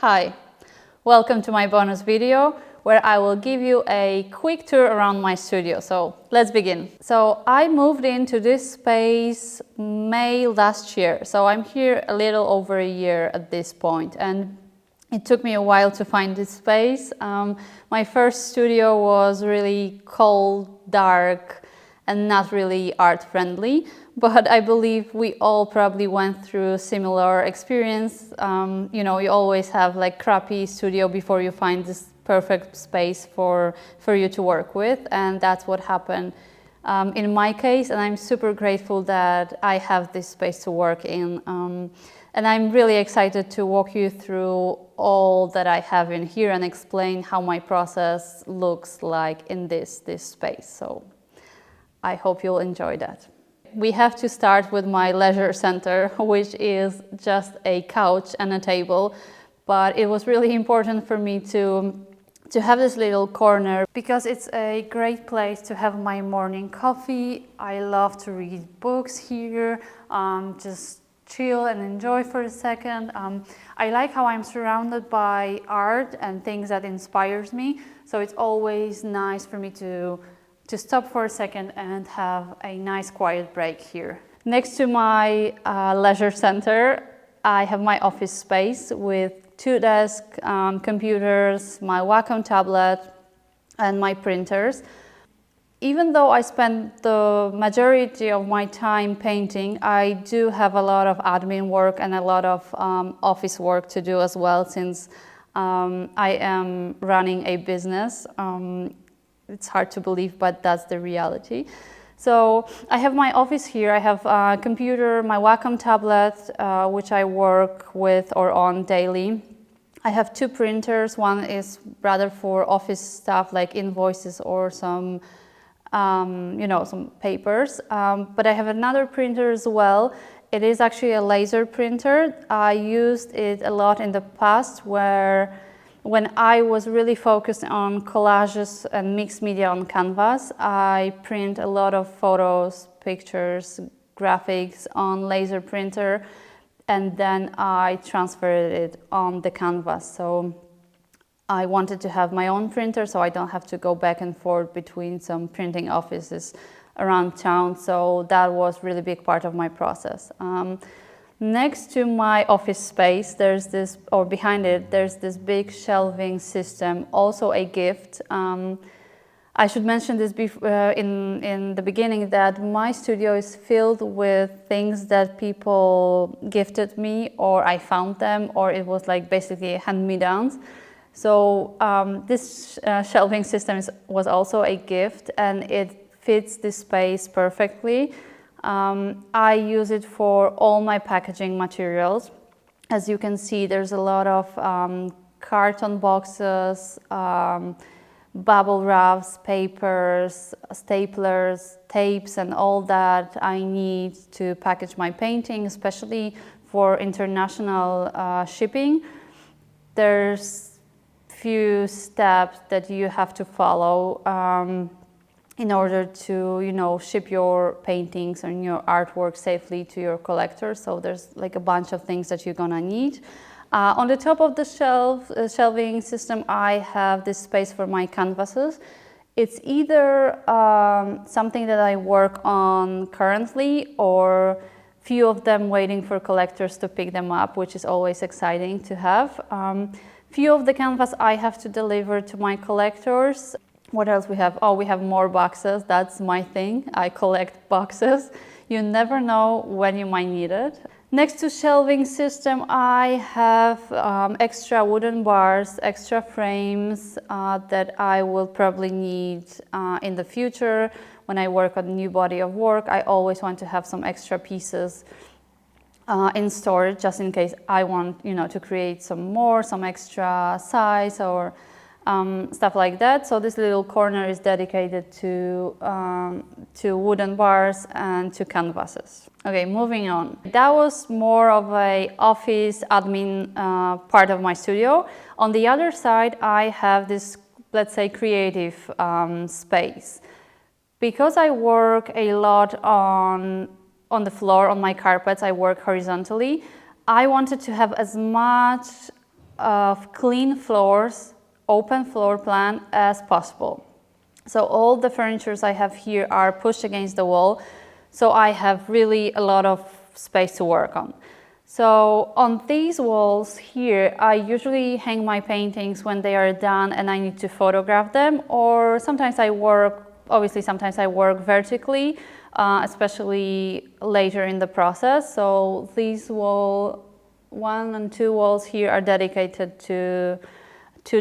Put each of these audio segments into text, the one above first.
Hi, welcome to my bonus video where I will give you a quick tour around my studio. So let's begin. So I moved into this space May last year. So I'm here a little over a year at this point, and it took me a while to find this space. My first studio was really cold, dark, and not really art friendly, but I believe we all probably went through similar experience. You always have like crappy studio before you find this perfect space for you to work with, and that's what happened in my case, and I'm super grateful that I have this space to work in. And I'm really excited to walk you through all that I have in here and explain how my process looks like in this space. So I hope you'll enjoy that. We have to start with my leisure center, which is just a couch and a table, but it was really important for me to have this little corner because it's a great place to have my morning coffee. I love to read books here, just chill and enjoy for a second. I like how I'm surrounded by art and things that inspires me, so it's always nice for me to stop for a second and have a nice quiet break here. Next to my leisure center, I have my office space with 2 desks, computers, my Wacom tablet, and my printers. Even though I spend the majority of my time painting, I do have a lot of admin work and a lot of office work to do as well, since I am running a business. It's hard to believe, but that's the reality. So I have my office here. I have a computer, my Wacom tablet, which I work with or on daily. I have 2 printers. One is rather for office stuff like invoices or some papers. But I have another printer as well. It is actually a laser printer. I used it a lot in the past when I was really focused on collages and mixed media on canvas. I print a lot of photos, pictures, graphics on laser printer, and then I transferred it on the canvas. So I wanted to have my own printer so I don't have to go back and forth between some printing offices around town. So that was really big part of my process. Next to my office space, behind it, there's this big shelving system, also a gift. I should mention this in the beginning, that my studio is filled with things that people gifted me, or I found them, or it was like basically hand-me-downs. So this shelving system was also a gift, and it fits this space perfectly. I use it for all my packaging materials. As you can see, there's a lot of carton boxes, bubble wraps, papers, staplers, tapes, and all that I need to package my painting, especially for international shipping. There's few steps that you have to follow in order to, ship your paintings and your artwork safely to your collector. So there's like a bunch of things that you're gonna need. On the top of the shelving system, I have this space for my canvases. It's either something that I work on currently, or few of them waiting for collectors to pick them up, which is always exciting to have. Few of the canvas I have to deliver to my collectors. What else we have? Oh, we have more boxes. That's my thing. I collect boxes. You never know when you might need it. Next to shelving system, I have extra wooden bars, extra frames that I will probably need in the future. When I work on a new body of work, I always want to have some extra pieces in storage, just in case I want, to create some extra size or stuff like that. So this little corner is dedicated to wooden bars and to canvases. Okay, moving on. That was more of a office admin part of my studio. On the other side, I have this, let's say, creative space. Because I work a lot on the floor, on my carpets, I work horizontally. I wanted to have as much of clean floors, open floor plan as possible. So all the furnitures I have here are pushed against the wall, so I have really a lot of space to work on. So on these walls here, I usually hang my paintings when they are done and I need to photograph them, or sometimes I work, obviously sometimes I work vertically, especially later in the process. So these 1 and 2 walls here are dedicated to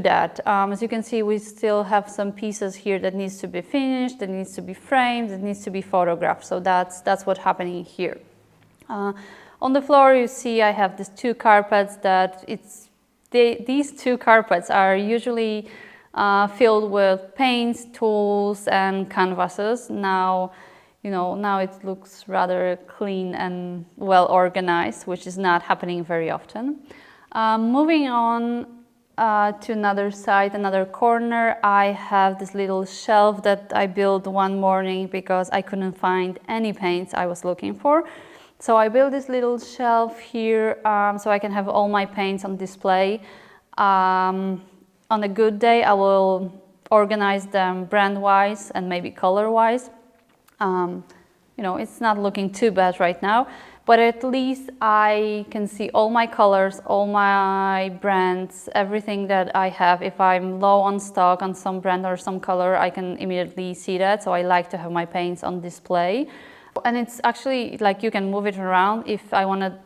that. As you can see, we still have some pieces here that needs to be finished, that needs to be framed, that needs to be photographed. So that's what's happening here. On the floor, you see I have these 2 carpets that these 2 carpets are usually filled with paints, tools, and canvases. Now it looks rather clean and well organized, which is not happening very often. Moving on to another side, another corner, I have this little shelf that I built one morning because I couldn't find any paints I was looking for. So I built this little shelf here so I can have all my paints on display. On a good day, I will organize them brand-wise and maybe color-wise. It's not looking too bad right now, but at least I can see all my colors, all my brands, everything that I have. If I'm low on stock on some brand or some color, I can immediately see that. So I like to have my paints on display. And it's actually like you can move it around. If I want to,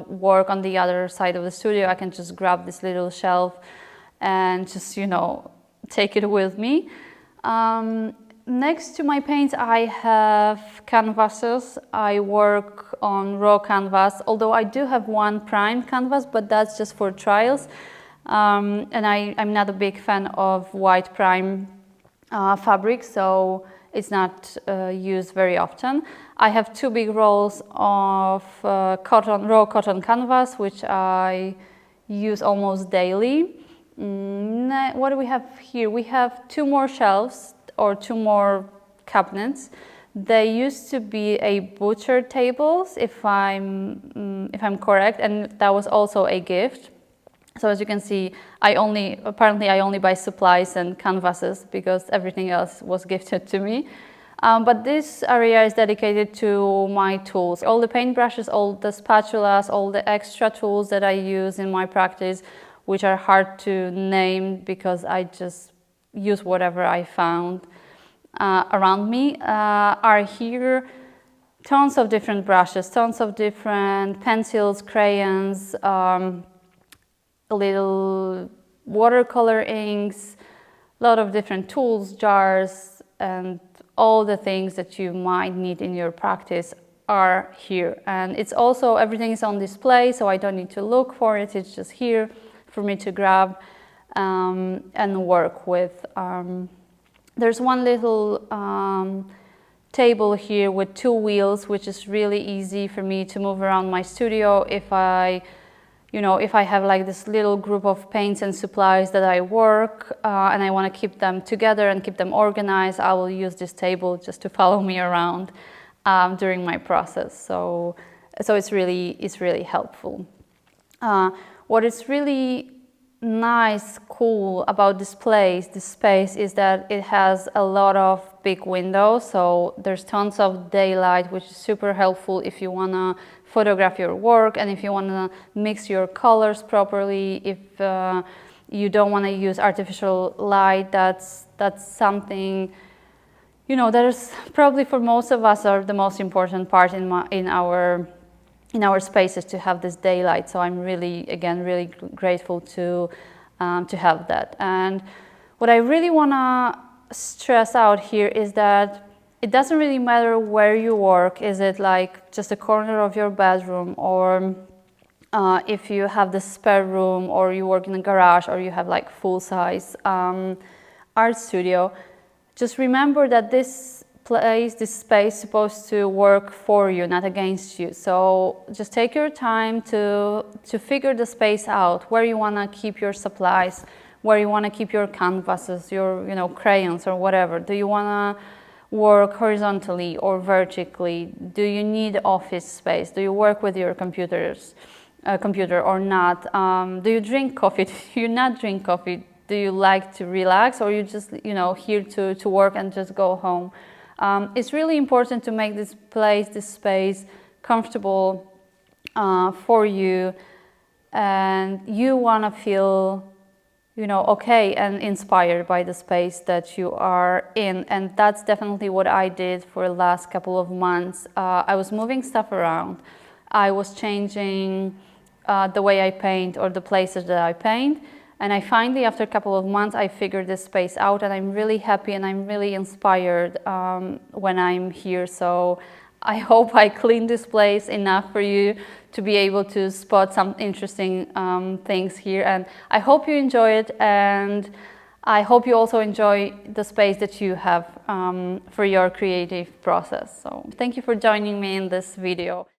work on the other side of the studio, I can just grab this little shelf and just, take it with me. Next to my paints, I have canvases. I work on raw canvas, although I do have one primed canvas, but that's just for trials. And I'm not a big fan of white prime fabric, so it's not used very often. I have 2 big rolls of raw cotton canvas, which I use almost daily. What do we have here? We have 2 more shelves or 2 more cabinets. They used to be a butcher tables, if I'm correct, and that was also a gift. So as you can see, I only buy supplies and canvases because everything else was gifted to me. But this area is dedicated to my tools. All the paintbrushes, all the spatulas, all the extra tools that I use in my practice, which are hard to name because I just use whatever I found around me, are here. Tons of different brushes, tons of different pencils, crayons, little watercolor inks, a lot of different tools, jars, and all the things that you might need in your practice are here. And it's also, everything is on display, so I don't need to look for it. It's just here for me to grab and work with. There's one little table here with 2 wheels, which is really easy for me to move around my studio. If I have like this little group of paints and supplies that I work and I want to keep them together and keep them organized, I will use this table just to follow me around during my process. So it's really helpful. What is really nice, cool about this space is that it has a lot of big windows, so there's tons of daylight, which is super helpful if you want to photograph your work and if you want to mix your colors properly. If you don't want to use artificial light, that's something that is probably for most of us are the most important part in our spaces, to have this daylight. So I'm really grateful to have that. And what I really want to stress out here is that it doesn't really matter where you work. Is it like just a corner of your bedroom, or if you have the spare room, or you work in a garage, or you have like full-size art studio. Just remember that this space is supposed to work for you, not against you. So just take your time to figure the space out, where you want to keep your supplies, where you want to keep your canvases, your crayons or whatever. Do you want to work horizontally or vertically? Do you need office space? Do you work with your computers? computer or not? Do you drink coffee? Do you not drink coffee? Do you like to relax, or you just, you know, here to work and just go home? It's really important to make this place, this space, comfortable for you, and you want to feel, you know, okay and inspired by the space that you are in. And that's definitely what I did for the last couple of months. I was moving stuff around. I was changing the way I paint or the places that I paint. And I finally, after a couple of months, I figured this space out, and I'm really happy and I'm really inspired when I'm here. So I hope I cleaned this place enough for you to be able to spot some interesting things here. And I hope you enjoy it, and I hope you also enjoy the space that you have for your creative process. So thank you for joining me in this video.